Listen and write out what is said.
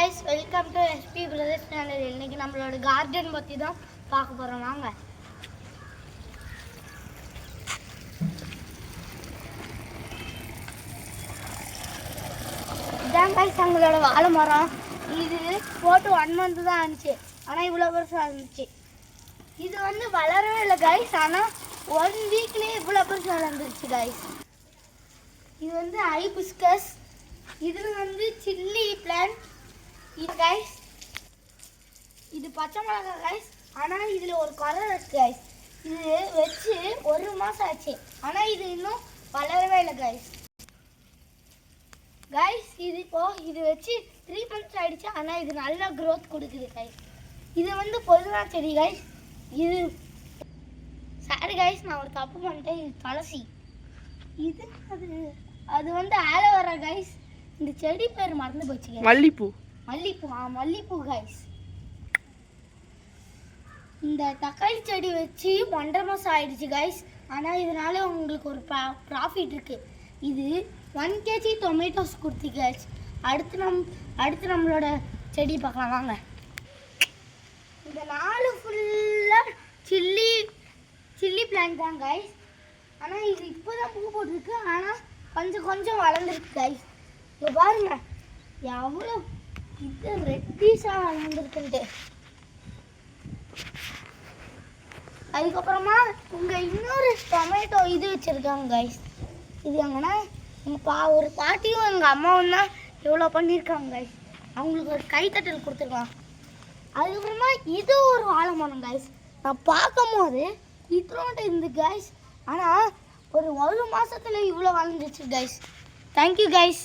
guys, welcome to SP Brothers channel. இன்னைக்கு நம்மளோட garden பத்தி தான் பார்க்க போறோம். வாங்க. இதான் guys நம்மளோட வாழை மரம். இது போட்டு 1 month தான் ஆச்சு. ஆனா இவ்வளவு பெருசா இருந்துச்சு. இது வந்து வளரவே இல்லை guys. ஆனா 1 weekலயே இவ்வளவு பெருசா வளர்ந்துருச்சு guys. இது வந்து ஹைபிஸ்கஸ். இது வந்து சில்லி பிளான்ட். இது guys, இது பச்சை மிளகாய் guys. ஆனால் இதில் ஒரு குறை இருக்கு guys. இது வச்சு 1 மாதம் ஆச்சு. ஆனால் இது இன்னும் வளரவே இல்லை guys. இது இது வச்சு 3 months ஆயிடுச்சு. ஆனால் இது நல்லா க்ரோத் கொடுக்குது guys. இது வந்து பொதுவான செடி guys. இது சாரி guys, நான் ஒரு தப்பு பண்ணிட்டேன். இது துளசி. இது அது வந்து ஆலோவேரா guys. இந்த செடி பேர் மறந்து போச்சு. மல்லிப்பூ மல்லிப்பூ guys. இந்த தக்காளி செடி வச்சு 1.5 மாதம் ஆயிடுச்சு guys. ஆனால் இதனால உங்களுக்கு ஒரு ப்ராஃபிட் இருக்கு. இது 1 kg டொமேட்டோஸ் கொடுத்து guys. அடுத்து நம்மளோட செடி பார்க்கலாம் வாங்க. இந்த 4 ஃபுல்லாக சில்லி பிளான்ட் தான் guys. ஆனால் இது இப்போ தான் பூ போட்டிருக்கு. ஆனால் கொஞ்சம் வளர்ந்துருக்கு guys. இங்கே பாருங்க எவ்வளோ இது ரெட்டிஷாக வளர்ந்துருக்குன்ட்டு. அதுக்கப்புறமா இங்கே இன்னொரு டொமேட்டோ இது வச்சுருக்காங்க guys. இது எங்கன்னா ஒரு பாட்டியும் எங்கள் அம்மாவும் தான் எவ்வளோ பண்ணியிருக்காங்க guys. அவங்களுக்கு ஒரு கைத்தட்டல் கொடுத்துருக்காங்க. அதுக்கப்புறமா இது ஒரு வாழை மரம் guys. நான் பார்க்கும் போது இத்தனோட்டு இருந்து guys. ஆனால் ஒரு 1 மாதத்துல இவ்வளோ வளர்ந்துச்சு guys. Thank you guys.